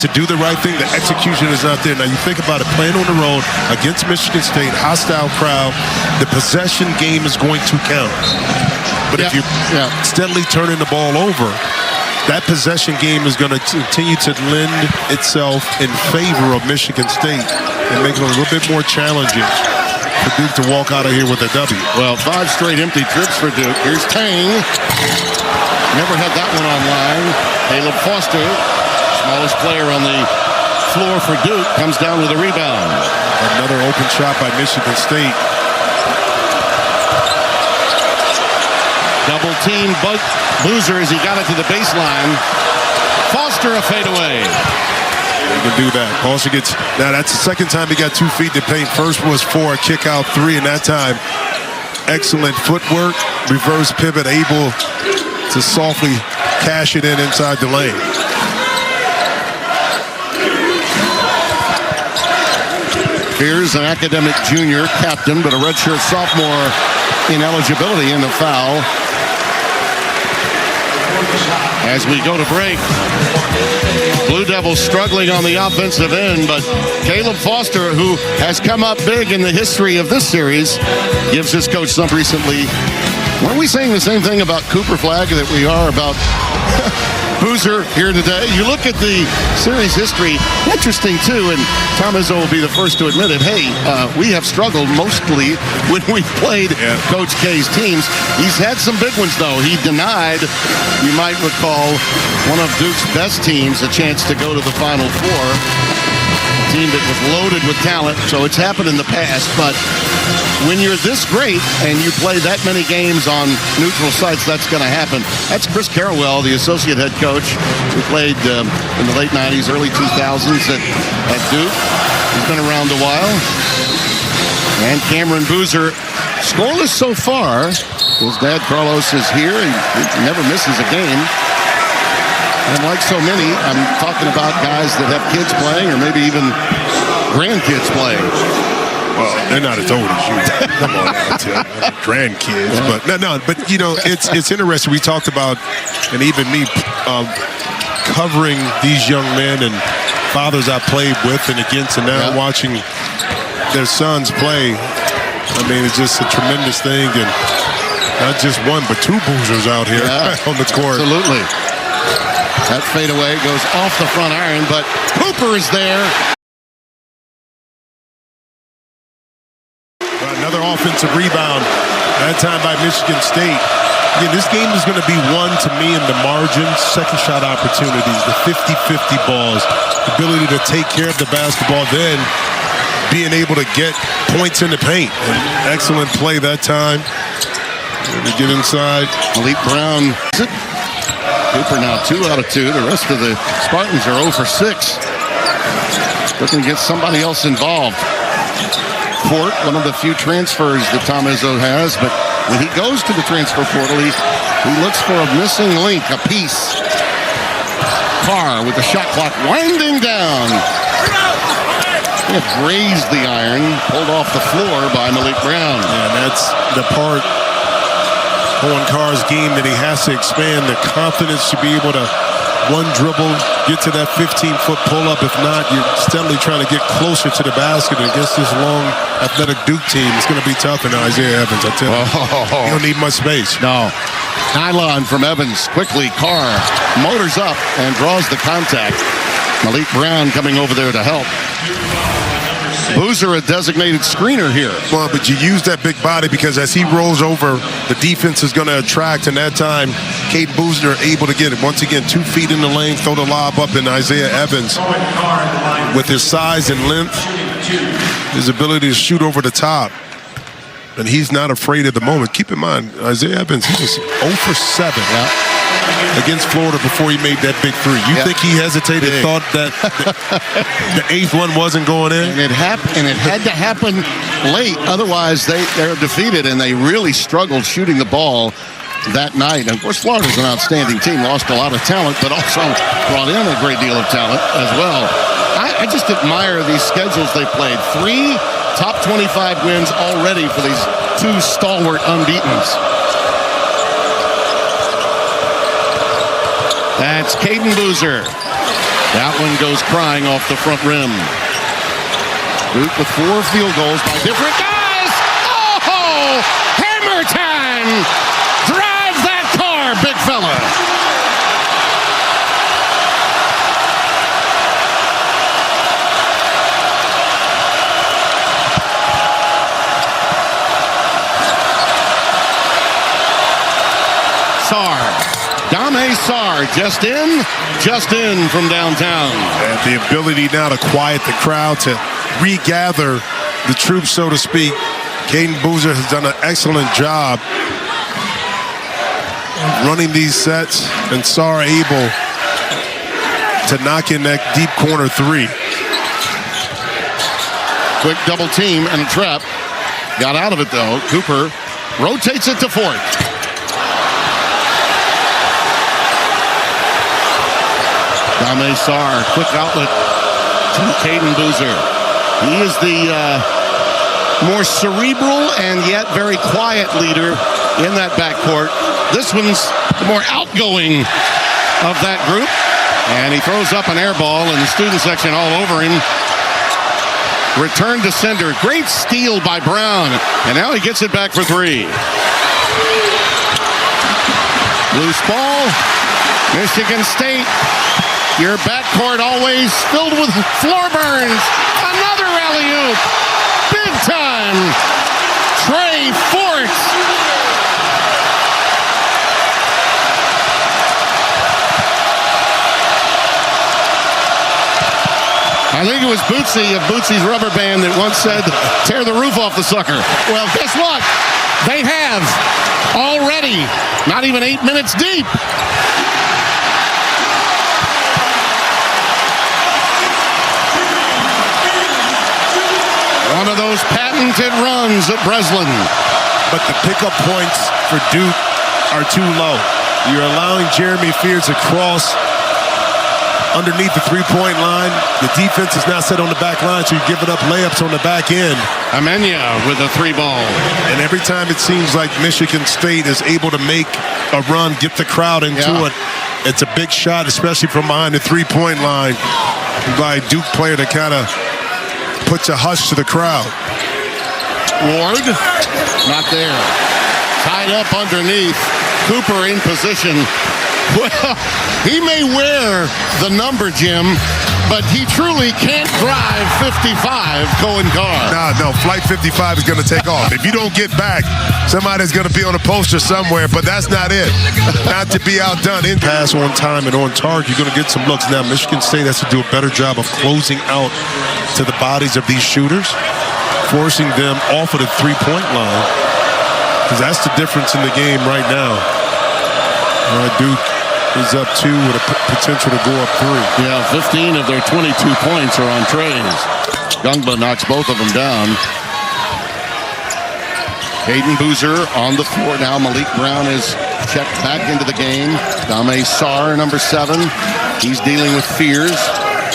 to do the right thing. The execution is not there. Now you think about it, playing on the road against Michigan State, hostile crowd, the possession game is going to count. But if you're steadily turning the ball over, that possession game is going to continue to lend itself in favor of Michigan State and make it a little bit more challenging for Duke to walk out of here with a W. Well, 5 straight empty trips for Duke. Here's Tang. Never had that one online. Caleb Foster, smallest player on the floor for Duke, comes down with a rebound. Another open shot by Michigan State. Double team Boozer as he got it to the baseline. Foster a fadeaway. You can do that. Foster gets, now that's the second time he got 2 feet to paint. First was for a kick out 3, and that time excellent footwork, reverse pivot, able to softly cash it in inside the lane. Here's an academic junior captain, but a redshirt sophomore ineligibility in the foul. As we go to break, Blue Devils struggling on the offensive end, but Caleb Foster, who has come up big in the history of this series, gives his coach some recently. Weren't we saying the same thing about Cooper Flagg that we are about Boozer here today? You look at the series history, interesting too, and Tom Izzo will be the first to admit it. Hey, we have struggled mostly when we played Coach K's teams. He's had some big ones though. He denied, you might recall, one of Duke's best teams a chance to go to the Final Four. A team that was loaded with talent, so it's happened in the past, but when you're this great and you play that many games on neutral sites, that's going to happen. That's Chris Carrawell, the associate head coach, who played in the late 90s, early 2000s at Duke. He's been around a while. And Cameron Boozer, scoreless so far. His dad, Carlos, is here. He never misses a game. And like so many, I'm talking about guys that have kids playing or maybe even grandkids playing. Well, they're not as old as you. Come on, grandkids. Yeah. But you know, it's interesting. We talked about, and even me, covering these young men and fathers I played with and against, and now watching their sons play. I mean, it's just a tremendous thing, and not just one, but 2 Boozers out here on the court. Absolutely. That fadeaway goes off the front iron, but Hooper is there. Another offensive rebound, that time by Michigan State. Again, this game is going to be won, to me, in the margins, second shot opportunities, the 50-50 balls, the ability to take care of the basketball, then being able to get points in the paint. An excellent play that time. To get inside. Malik Brown. Cooper now 2 out of 2. The rest of the Spartans are 0 for 6. Looking to get somebody else involved. Fort, one of the few transfers that Tom Izzo has, but when he goes to the transfer portal, he looks for a missing link, a piece. Carr with the shot clock winding down. He had grazed the iron, pulled off the floor by Malik Brown. And that's the part on Carr's game that he has to expand, the confidence to be able to one dribble, get to that 15-foot pull-up. If not, you're steadily trying to get closer to the basket. And against this long, athletic Duke team, it's going to be tough in Isaiah Evans, I tell you. You don't need much space. No. Nylon from Evans. Quickly, Carr motors up and draws the contact. Malik Brown coming over there to help. Boozer, a designated screener here. Well, but you use that big body because as he rolls over, the defense is going to attract. And that time, Kate Boozer able to get it. Once again, 2 feet in the lane, throw the lob up in Isaiah Evans. With his size and length, his ability to shoot over the top. And he's not afraid at the moment. Keep in mind, Isaiah Evans, he was 0 for 7 against Florida before he made that big 3. You think he hesitated, thought that the 8th one wasn't going in? And it had to happen late. Otherwise, they're defeated, and they really struggled shooting the ball that night. And of course, Florida's an outstanding team, lost a lot of talent, but also brought in a great deal of talent as well. I just admire these schedules they played. 3 top 25 wins already for these 2 stalwart unbeatens. That's Caden Boozer. That one goes crying off the front rim. Duke with 4 field goals by different guys. Oh, hammer time. Drive that car, big fella. Sarr. Dame Sarr, just in from downtown. And the ability now to quiet the crowd, to regather the troops, so to speak. Caden Boozer has done an excellent job running these sets, and Sarr able to knock in that deep corner 3. Quick double team and a trap. Got out of it, though. Cooper rotates it to Fort. Dame Sarr, quick outlet to Caden Boozer. He is the more cerebral and yet very quiet leader in that backcourt. This one's the more outgoing of that group. And he throws up an air ball, and the student section all over him. Return to sender. Great steal by Brown. And now he gets it back for 3. Loose ball. Michigan State. Your backcourt always filled with floor burns. Another alley-oop. Big time. Trey Fort. I think it was Bootsy of Bootsy's Rubber Band that once said, tear the roof off the sucker. Well, guess what? They have already. Not even 8 minutes deep. One of those patented runs at Breslin. But the pickup points for Duke are too low. You're allowing Jeremy Fears to cross underneath the 3-point line. The defense is not set on the back line, so you're giving up layups on the back end. Amenya with a 3-ball. And every time it seems like Michigan State is able to make a run, get the crowd into it, it's a big shot, especially from behind the 3-point line by a Duke player to kind of puts a hush to the crowd. Ward, not there. Tied up underneath. Cooper in position. Well, he may wear the number, Jim, but he truly can't drive 55 going car. No, flight 55 is going to take off. If you don't get back, somebody's going to be on a poster somewhere, but that's not it. Not to be outdone. In pass on time and on target, you're going to get some looks. Now, Michigan State has to do a better job of closing out to the bodies of these shooters, forcing them off of the 3-point line, because that's the difference in the game right now. Duke is up 2 with a potential to go up 3. Yeah, 15 of their 22 points are on trays. Gungba knocks both of them down. Caden Boozer on the floor now. Malik Brown is checked back into the game. Dame Sarr, number 7. He's dealing with Fears.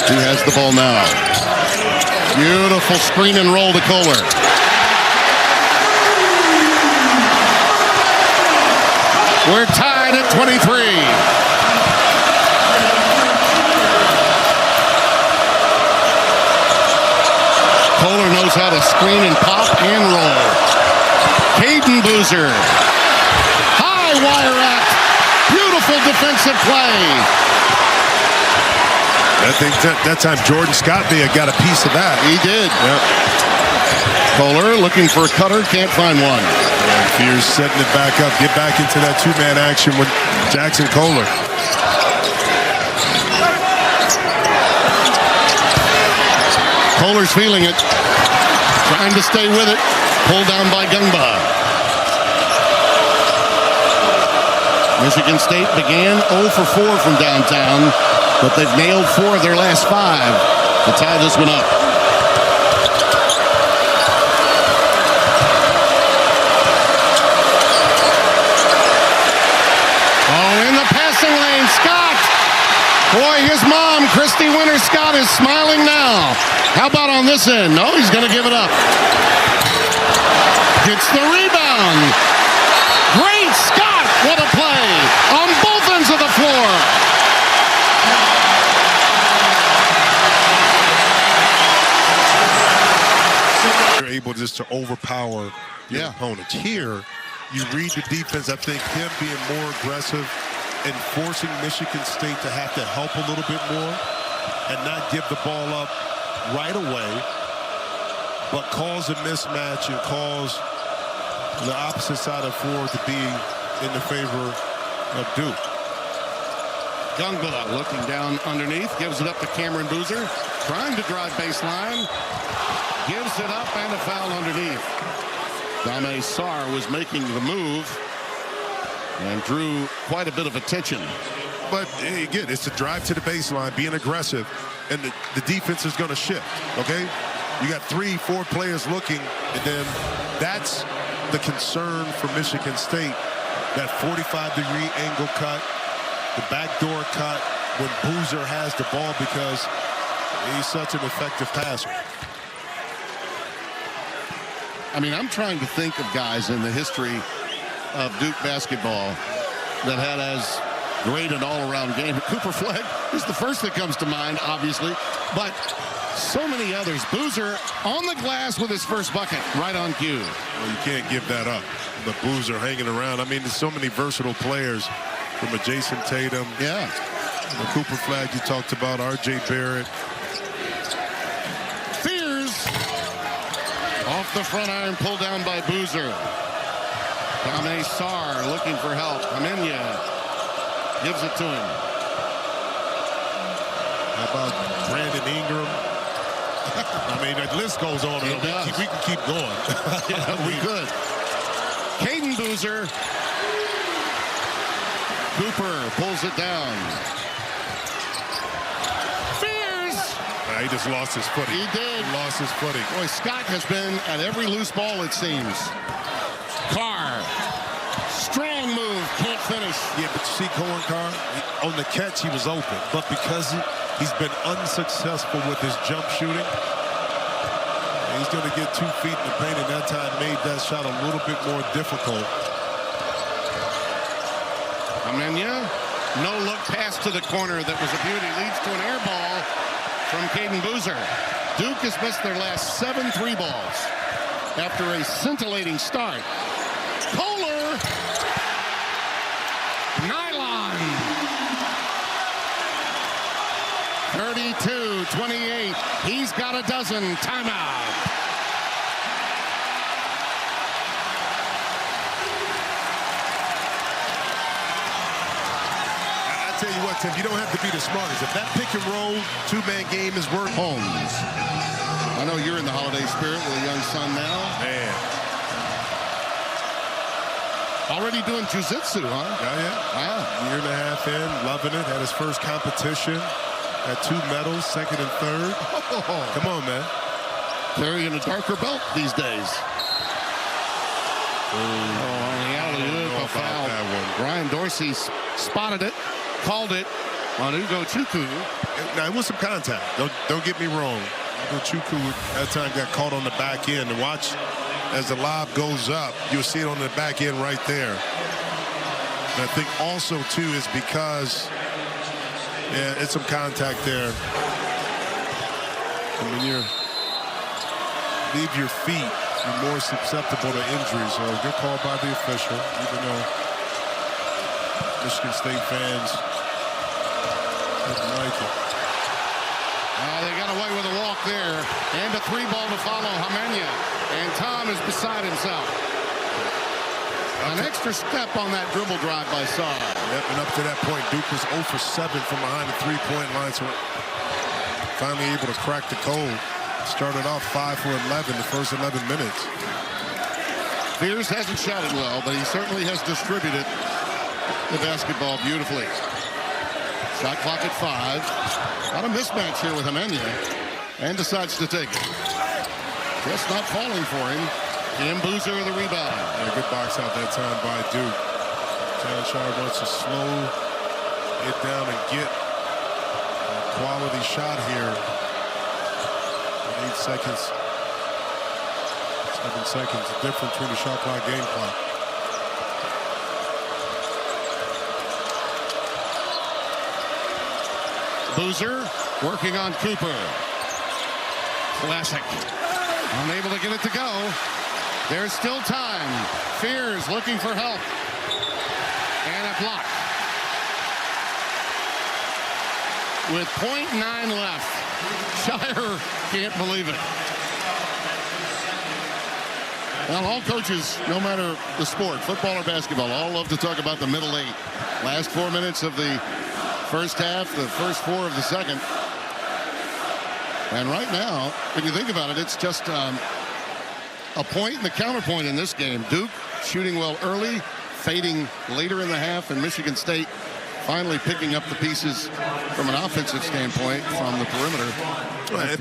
He has the ball now. Beautiful screen and roll to Kohler. We're tied at 23. Kohler knows how to screen and pop and roll. Caden Boozer. High wire act. Beautiful defensive play. I think that time Jordan Scott may have got a piece of that. He did. Yep. Kohler looking for a cutter, can't find one. Fears setting it back up, get back into that 2-man action with Jackson Kohler. Kohler's feeling it, trying to stay with it, pulled down by Gungba. Michigan State began 0 for 4 from downtown, but they've nailed 4 of their last 5 to tie this one up. Scott. Boy, his mom, Christy Winter Scott, is smiling now. How about on this end? No, he's going to give it up. Gets the rebound. Great Scott. What a play on both ends of the floor. just to overpower your opponents. Here, you read the defense. I think him being more aggressive and forcing Michigan State to have to help a little bit more and not give the ball up right away, but cause a mismatch and cause the opposite side of floor to be in the favor of Duke. Gungba looking down underneath, gives it up to Cameron Boozer, trying to drive baseline, gives it up, and a foul underneath. Dame Sarr was making the move and drew quite a bit of attention. But again, it's a drive to the baseline, being aggressive, and the defense is going to shift, okay? You got 3-4 players looking, and then that's the concern for Michigan State, that 45-degree angle cut, the backdoor cut when Boozer has the ball because he's such an effective passer. I mean, I'm trying to think of guys in the history of Duke basketball that had as great an all-around game. Cooper Flegg is the first that comes to mind, obviously, but so many others. Boozer on the glass with his first bucket, right on cue. Well, you can't give that up. But Boozer hanging around. I mean, there's so many versatile players from a Jason Tatum. Yeah. The Cooper Flegg you talked about, R.J. Barrett. Fears. Off the front iron, pulled down by Boozer. Dame Sarr looking for help. Amenya gives it to him. How about Brandon Ingram? I mean, that list goes on. It does. We can keep going. Yeah, we could. Caden Boozer. Cooper pulls it down. Fears. He just lost his footing. He did. He lost his footing. Boy, Scott has been at every loose ball, it seems. Carr. Strong move. Can't finish. Yeah, but you see Cohen Carr, on the catch, he was open. But because he's been unsuccessful with his jump shooting, he's going to get 2 feet in the paint, and that time made that shot a little bit more difficult. Amenya, no look pass to the corner that was a beauty, leads to an air ball from Caden Boozer. Duke has missed their last 7 3 balls after a scintillating start. Kohler, nylon. 32-28. He's got a dozen. Timeout. Tell you what, Tim, you don't have to be the smartest. If that pick and roll 2-man game is worth Holmes. I know you're in the holiday spirit with a young son now. Man. Already doing jiu-jitsu, huh? Oh, yeah. Wow. Year and a half in, loving it. Had his first competition. Had 2 medals, 2nd and 3rd. Oh. Come on, man. Carrying a darker belt these days. The alley-oop, a foul. That one. Brian Dorsey spotted it, called it on Ugo Chukwu. Now, it was some contact. Don't get me wrong. Ugo Chukwu that time got caught on the back end. And watch as the lob goes up, you'll see it on the back end right there. And I think also, too, is because it's some contact there. And when you leave your feet, you're more susceptible to injury. So good call by the official, even though Michigan State fans didn't like it. They got away with a walk there, and a 3-ball to follow Amenya. And Tom is beside himself. An extra step on that dribble drive by Sarr. Yep, and up to that point, Duke was 0 for 7 from behind the 3-point line, so finally able to crack the code. Started off 5 for 11 the first 11 minutes. Fears hasn't shot it well, but he certainly has distributed the basketball beautifully. Shot clock at 5. Not a mismatch here with Amenya, and decides to take it. Just not falling for him. Cam Boozer with the rebound. Yeah, good box out that time by Duke. John Sarr wants to slow it down and get a quality shot here. 8 seconds. 7 seconds. The difference between the shot clock, game clock. Boozer working on Cooper. Classic. Unable to get it to go. There's still time. Fears looking for help. And a block. With .9 left. Sarr can't believe it. Well, all coaches, no matter the sport, football or basketball, all love to talk about the middle 8. Last 4 minutes of the first half, the first 4 of the second. And right now, when you think about it, it's just a point and the counterpoint in this game. Duke shooting well early, fading later in the half, and Michigan State finally picking up the pieces from an offensive standpoint from the perimeter.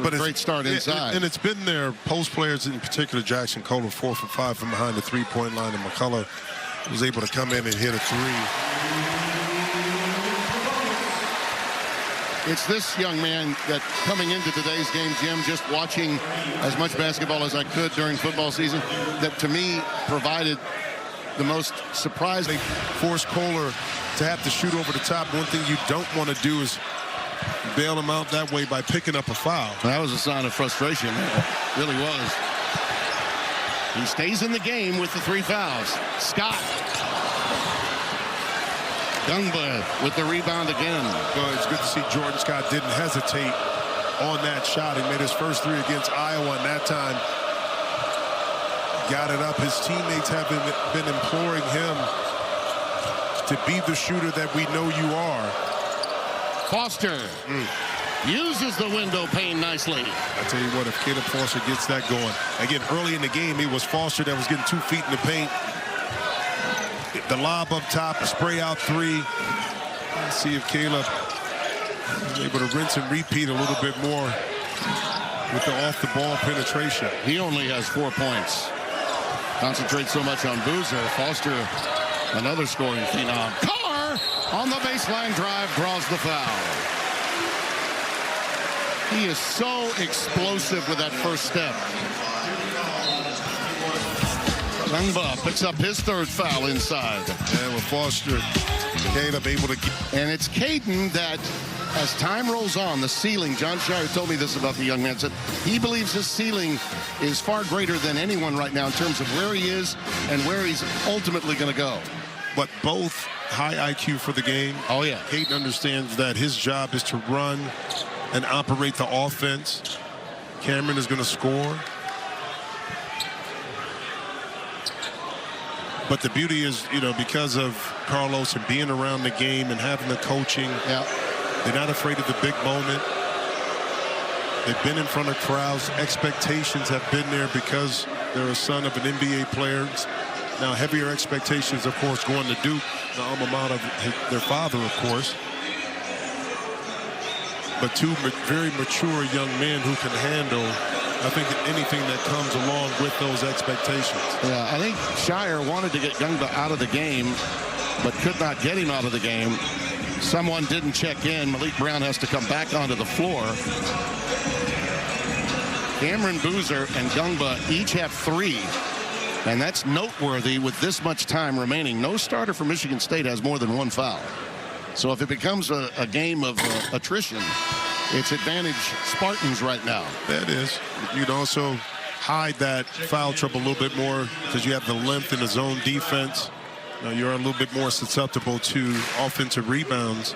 But a great start inside. And it's been their post players, in particular Jackson Kohler, 4 for 5 from behind the three-point line, and McCullough was able to come in and hit a 3. It's this young man that coming into today's game, Jim, just watching as much basketball as I could during football season, that to me provided the most surprise. They forced Kohler to have to shoot over the top. One thing you don't want to do is bail him out that way by picking up a foul. That was a sign of frustration. It really was. He stays in the game with the 3 fouls. Scott. Gungba with the rebound again. Well, it's good to see Jordan Scott didn't hesitate on that shot. He made his first 3 against Iowa, and that time got it up. His teammates have been imploring him to be the shooter that we know you are. Foster uses the window pane nicely. I tell you what, if Caleb Foster gets that going. Again, early in the game, it was Foster that was getting 2 feet in the paint. The lob up top, a spray out 3. Let's see if Caleb is able to rinse and repeat a little bit more with the off-the-ball penetration. He only has 4 points. Concentrates so much on Boozer. Foster, another scoring phenom. Carr on the baseline drive draws the foul. He is so explosive with that first step. Gungba picks up his 3rd foul inside. And with Foster, Caleb able to get. And it's Caden that, as time rolls on, the ceiling, John Sarr told me this about the young man, said he believes his ceiling is far greater than anyone right now in terms of where he is and where he's ultimately going to go. But both high IQ for the game. Oh, yeah. Caden understands that his job is to run and operate the offense. Cameron is going to score. But the beauty is, you know, because of Carlos and being around the game and having the coaching, they're not afraid of the big moment. They've been in front of crowds. Expectations have been there because they're a son of an NBA player. Now, heavier expectations, of course, going to Duke, the alma mater of their father, of course. But 2 very mature young men who can handle, I think, anything that comes along with those expectations. Yeah, I think Shire wanted to get Gungba out of the game, but could not get him out of the game. Someone didn't check in. Malik Brown has to come back onto the floor. Cameron Boozer and Gungba each have 3. And that's noteworthy with this much time remaining. No starter for Michigan State has more than 1 foul. So if it becomes a game of attrition, it's advantage Spartans right now. That is. You'd also hide that foul trouble a little bit more because you have the length in the zone defense. You're a little bit more susceptible to offensive rebounds,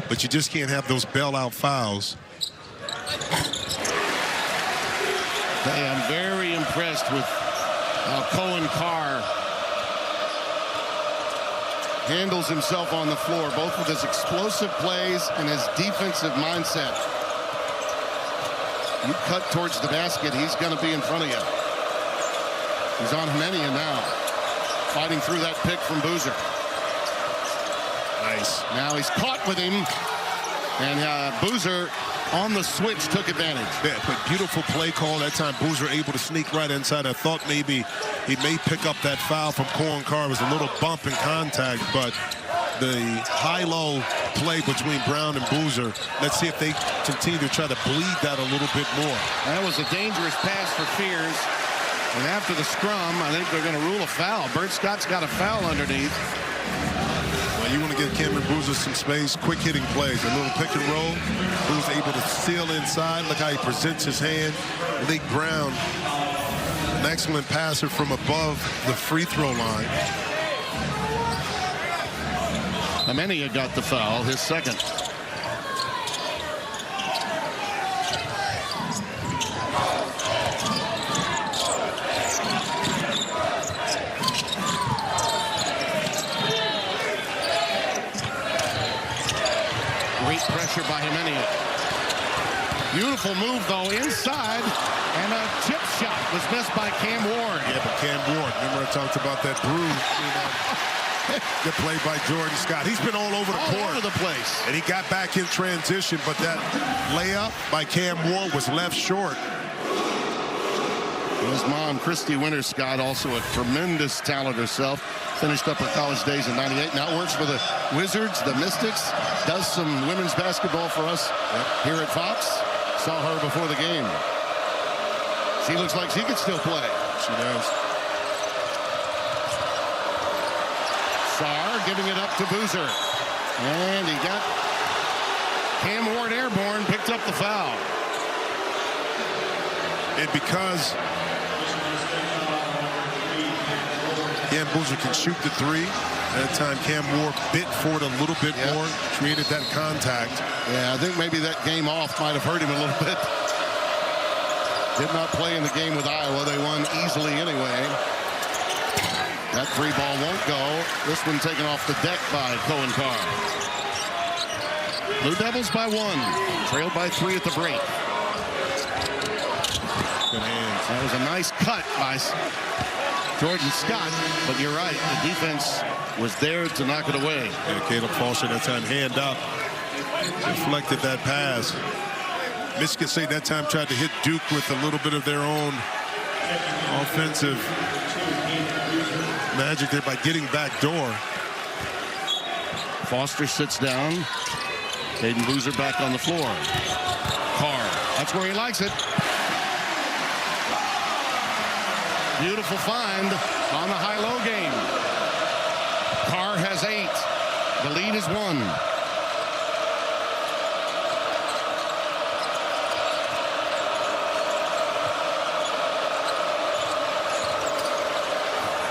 but you just can't have those bailout fouls. I'm very impressed with how Cohen Carr handles himself on the floor, both with his explosive plays and his defensive mindset. You cut towards the basket, he's going to be in front of you. He's on Hemenia now, fighting through that pick from Boozer. Nice. Now he's caught with him, and Boozer on the switch took advantage. Yeah, but beautiful play call that time. Boozer able to sneak right inside. I thought maybe he may pick up that foul from Cohen Carr. It was a little bump in contact, but the high-low play between Brown and Boozer, let's see if they continue to try to bleed that a little bit more. That was a dangerous pass for Fears. And after the scrum, I think they're going to rule a foul. Bert Scott's got a foul underneath. Well, you want to give Cameron Boozer some space. Quick hitting plays. A little pick and roll. Boozer able to seal inside. Look how he presents his hand. Malik Brown An excellent passer from above the free throw line. Amenia got the foul, his second. Great pressure by Amenia. Beautiful move, though, inside, and a chip shot was missed by Cam Ward. Yeah, but Cam Ward, remember I talked about that bruise, the play by Jordan Scott. He's been all over the court. All over the place. And he got back in transition, but that layup by Cam Ward was left short. His mom, Christy Winter Scott, also a tremendous talent herself. Finished up her college days in '98. Now works for the Wizards, the Mystics. Does some women's basketball for us here at Fox. Saw her before the game. She looks like she could still play. She does. Sarr giving it up to Boozer. And he got Cam Ward airborne, picked up the foul. And because Cam Boozer can shoot the three, at that time Cam Ward bit for it a little bit more, created that contact. Yeah, I think maybe that game off might have hurt him a little bit. Did not play in the game with Iowa. They won easily anyway. That three ball won't go. This one taken off the deck by Cohen Carr. Blue Devils by 1. Trailed by 3 at the break. Good hands. That was a nice cut by Jordan Scott, but you're right. The defense was there to knock it away. And Caleb Foster that time hand up, deflected that pass. Michigan State that time tried to hit Duke with a little bit of their own offensive magic there by getting back door. Foster sits down. Caden Boozer back on the floor. Carr, that's where he likes it. Beautiful find on the high-low game. Carr has 8. The lead is 1.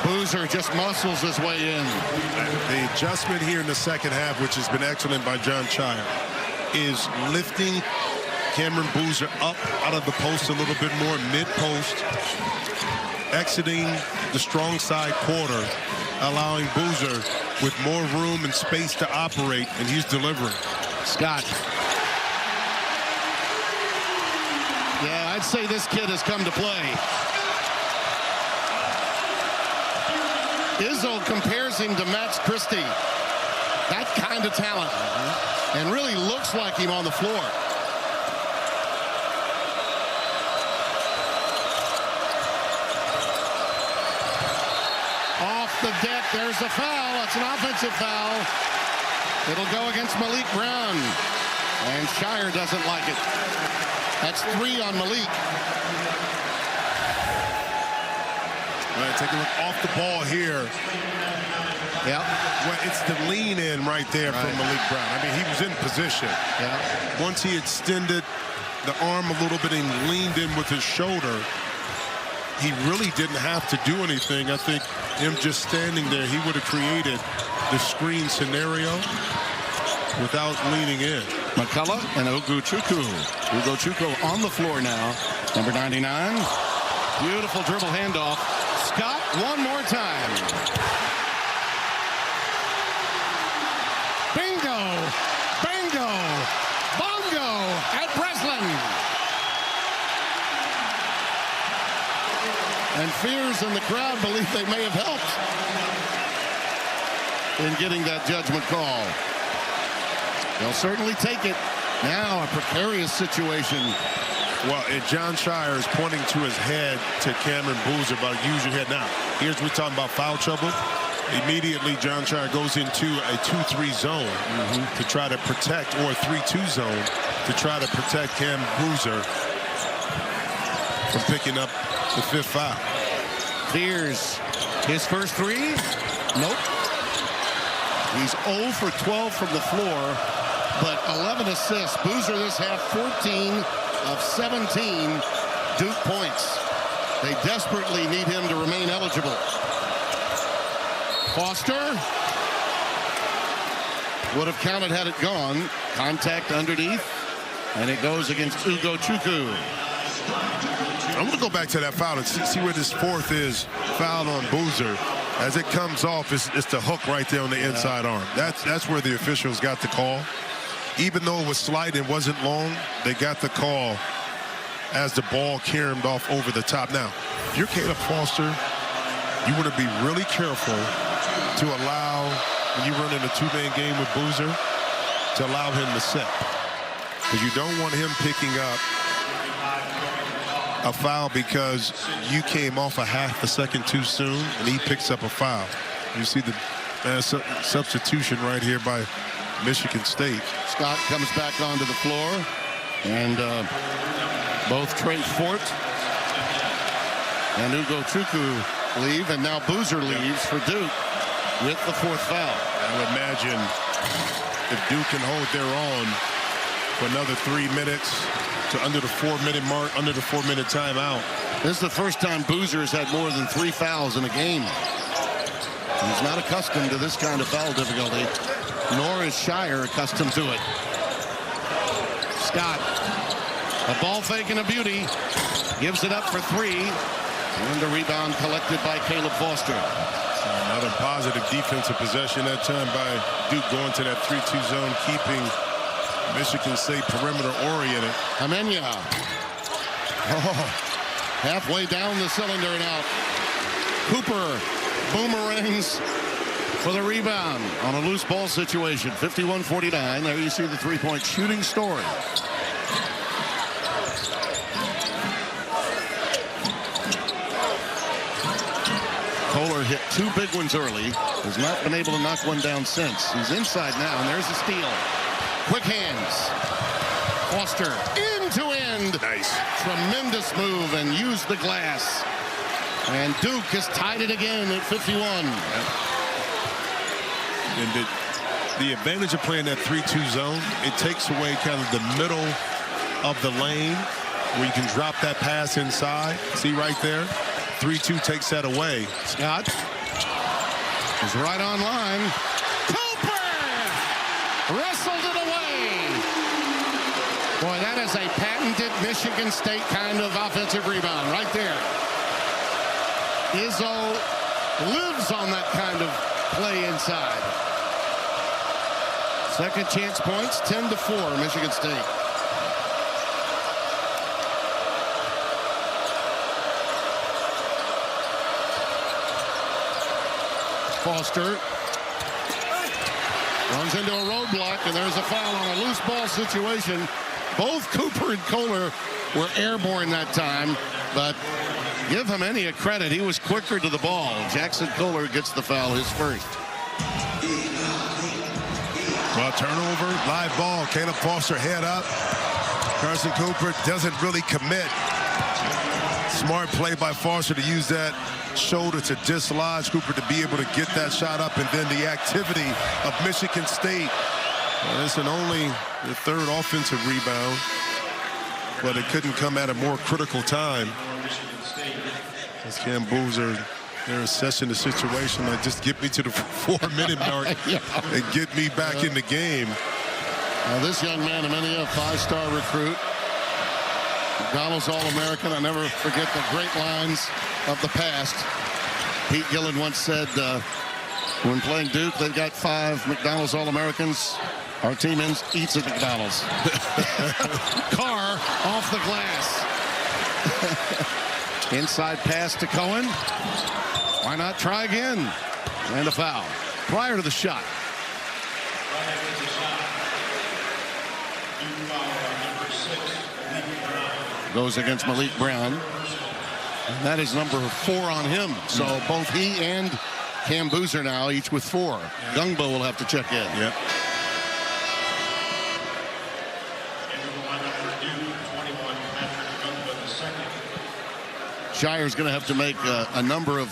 Boozer just muscles his way in. The adjustment here in the second half, which has been excellent by John Shire, is lifting Cameron Boozer up out of the post a little bit more, mid-post, exiting the strong side quarter, allowing Boozer with more room and space to operate, and he's delivering. Scott. Yeah, I'd say this kid has come to play. Izzo compares him to Max Christie. That kind of talent. And really looks like him on the floor. Off the deck, there's a foul. It's an offensive foul. It'll go against Malik Brown. And Shire doesn't like it. That's 3 on Malik. All right, take a look off the ball here. Yeah. Well, it's the lean in right there from Malik Brown. I mean, he was in position. Yeah. Once he extended the arm a little bit and leaned in with his shoulder, he really didn't have to do anything. I think him just standing there, he would have created the screen scenario without leaning in. McCullough and Oguchukwu. Oguchukwu on the floor now. Number 99. Beautiful dribble handoff. Scott one more time. Bingo! Bingo! Bongo at Breslin. And fears in the crowd believe they may have helped in getting that judgment call. They'll certainly take it. Now a precarious situation. Well, and John Shire is pointing to his head to Cameron Boozer about use your head. Now, here's we're talking about foul trouble. Immediately, John Shire goes into a 2-3 zone to try to protect, or a 3-2 zone to try to protect Cam Boozer from picking up the 5th foul. Fears his first 3. Nope. He's 0 for 12 from the floor, but 11 assists. Boozer this half 14 of 17 Duke points. They desperately need him to remain eligible. Foster would have counted had it gone. Contact underneath, and it goes against Ugo Chukwu. I'm going to go back to that foul and see where this fourth is. Foul on Boozer. As it comes off, it's the hook right there on the inside arm. That's where the officials got the call. Even though it was slight and wasn't long, they got the call as the ball caromed off over the top. Now, if you're Caleb Foster, you want to be really careful to allow, when you run in a two-man game with Boozer, to allow him to set. Because you don't want him picking up a foul because you came off a half a second too soon and he picks up a foul. You see the substitution right here by Michigan State. Scott comes back onto the floor, and both Trey Fort and Ugo Chukwu leave, and now Boozer leaves for Duke with the fourth foul. I would imagine if Duke can hold their own for another 3 minutes to under the 4-minute mark, under the 4-minute timeout. This is the first time Boozer has had more than 3 fouls in a game. He's not accustomed to this kind of foul difficulty, nor is Shire accustomed to it. Scott, a ball fake and a beauty, gives it up for 3, and the rebound collected by Caleb Foster. Another positive defensive possession that time by Duke, going to that 3-2 zone, keeping Michigan State perimeter oriented. Amenya. Halfway down the cylinder and out. Cooper boomerangs for the rebound on a loose ball situation. 51-49. There you see the three-point shooting story. Kohler hit 2 big ones early. Has not been able to knock one down since. He's inside now, and there's a steal. Quick hands. Foster end to end. Nice. Tremendous move and used the glass. And Duke has tied it again at 51. And the advantage of playing that 3-2 zone, it takes away kind of the middle of the lane where you can drop that pass inside. See right there? 3-2 takes that away. Scott is right on line. Cooper wrestled it away. Boy, that is a patented Michigan State kind of offensive rebound right there. Izzo lives on that kind of play inside. Second chance points, 10-4, Michigan State. Foster runs into a roadblock, and there's a foul on a loose ball situation. Both Cooper and Kohler were airborne that time, but give him any credit. He was quicker to the ball. Jackson Kohler gets the foul, his first. Well, turnover, live ball. Caleb Foster head up. Carson Cooper doesn't really commit. Smart play by Foster to use that shoulder to dislodge Cooper to be able to get that shot up, and then the activity of Michigan State. Listen, only the third offensive rebound, but it couldn't come at a more critical time. As Cam Boozer, they're assessing the situation like, just get me to the 4-minute mark and get me back in the game. Now this young man, Amenia, a 5-star recruit, McDonald's All-American. I never forget the great lines of the past. Pete Gillen once said, when playing Duke, they've got 5 McDonald's All-Americans. Our team eats at McDonald's. Carr off the glass. Inside pass to Cohen. Why not try again? And a foul prior to the shot. Goes against Malik Brown. And that is number 4 on him. So both he and Cam Boozer now, each with 4. Gungbo will have to check in. Yep. Shire's going to have to make a number of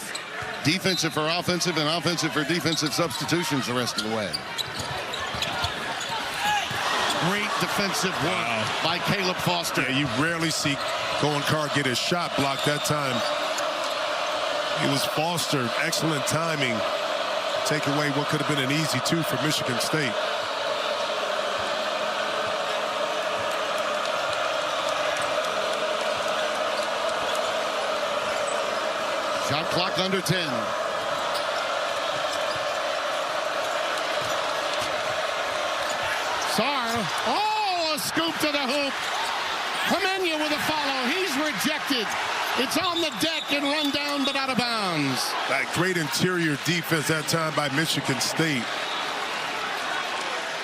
defensive for offensive and offensive for defensive substitutions the rest of the way. Great defensive work by Caleb Foster. Yeah, you rarely see Cohen Carr get his shot blocked that time. It was Foster. Excellent timing. Take away what could have been an easy 2 for Michigan State. Shot clock under 10. Sarr. Oh, a scoop to the hoop. Jimenez with a follow. He's rejected. It's on the deck and run down, but out of bounds. That great interior defense that time by Michigan State.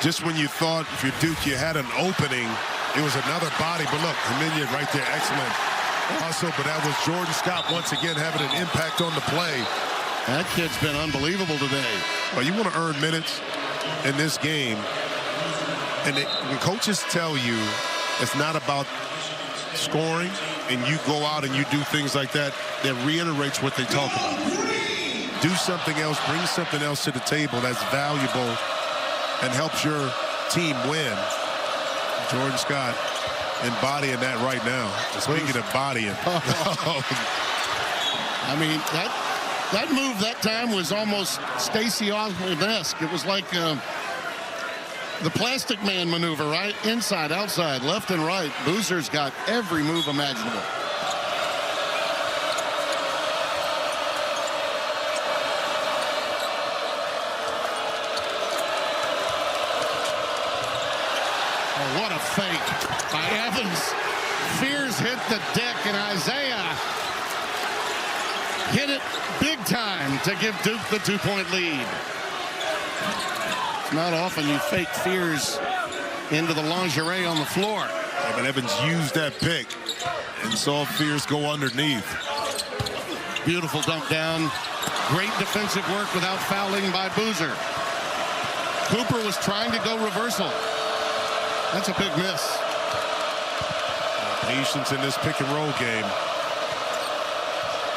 Just when you thought if you're Duke you had an opening, it was another body. But look, Jimenez right there, excellent hustle. But that was Jordan Scott once again having an impact on the play. That kid's been unbelievable today. Well, you want to earn minutes in this game. And when coaches tell you it's not about scoring and you go out and you do things like that, that reiterates what they talk about. Do something else, bring something else to the table that's valuable and helps your team win. Jordan Scott embodying that right now. Speaking of bodying. I mean, that move that time was almost Stacey Osmond-esque. It was like the Plastic Man maneuver, right? Inside, outside, left and right. Boozer's got every move imaginable. Oh, what a fake by Evans. Fears hit the deck, and Isaiah hit it big time to give Duke the 2-point lead. Not often you fake Fears into the lingerie on the floor. Yeah, but Evans used that pick and saw Fears go underneath. Beautiful dump down. Great defensive work without fouling by Boozer. Cooper was trying to go reversal. That's a big miss. Patience in this pick and roll game.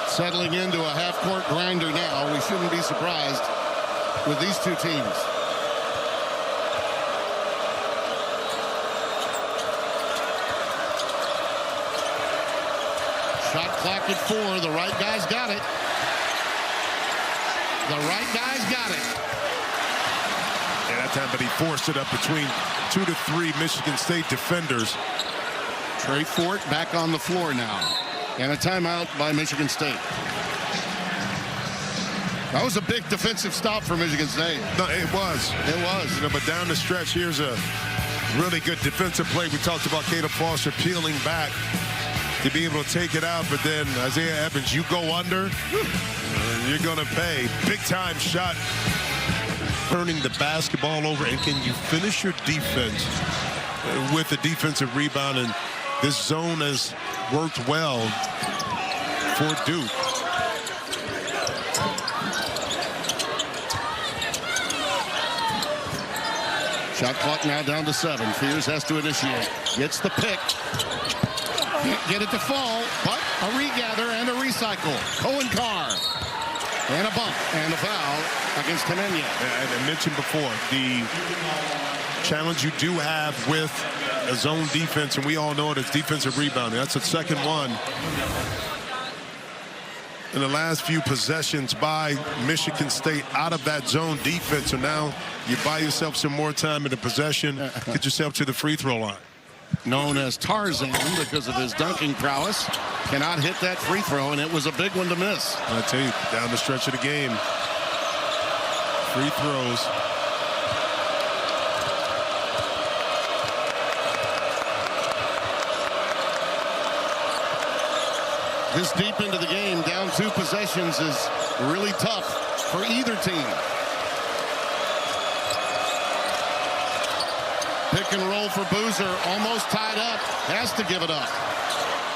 Settling into a half-court grinder now. We shouldn't be surprised with these two teams. Shot clock at 4. The right guy's got it. The right guy's got it. Yeah, that time, but he forced it up between 2 to 3 Michigan State defenders. Trey Fort back on the floor now. And a timeout by Michigan State. That was a big defensive stop for Michigan State. No, it was. It was. You know, but down the stretch, here's a really good defensive play. We talked about Caleb Foster peeling back to be able to take it out, but then Isaiah Evans, you go under, you're going to pay. Big time shot, turning the basketball over. And can you finish your defense with a defensive rebound? And this zone has worked well for Duke. Shot clock now down to 7. Fears has to initiate. Gets the pick. Can't get it to fall, but a regather and a recycle. Cohen Carr. And a bump and a foul against Jimenez. And I mentioned before, the challenge you do have with a zone defense, and we all know it as defensive rebounding. That's the second one in the last few possessions by Michigan State out of that zone defense. So now you buy yourself some more time in the possession, get yourself to the free throw line. Known as Tarzan because of his dunking prowess, cannot hit that free throw, and it was a big one to miss. I tell you, down the stretch of the game, free throws. This deep into the game, down 2 possessions is really tough for either team. Pick and roll for Boozer, almost tied up, has to give it up.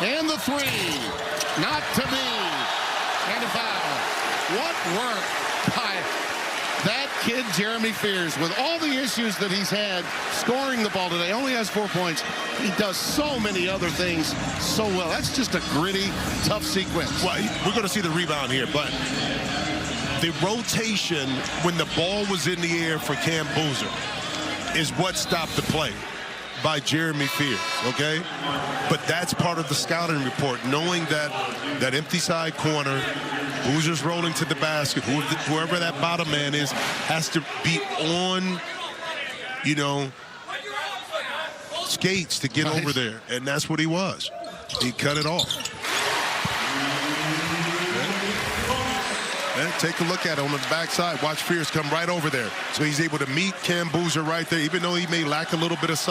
And the 3, not to be. And a foul. What work by that kid, Jeremy Fears, with all the issues that he's had scoring the ball today. Only has 4 points. He does so many other things so well. That's just a gritty, tough sequence. Well, we're going to see the rebound here, but the rotation when the ball was in the air for Cam Boozer is what stopped the play. by Jeremy Fears, okay? But that's part of the scouting report, knowing that empty side corner, Boozer's rolling to the basket, whoever that bottom man is, has to be on, you know, skates to get over there. And that's what he was. He cut it off. And take a look at it on the backside. Watch Fears come right over there. So he's able to meet Cam Boozer right there, even though he may lack a little bit of size.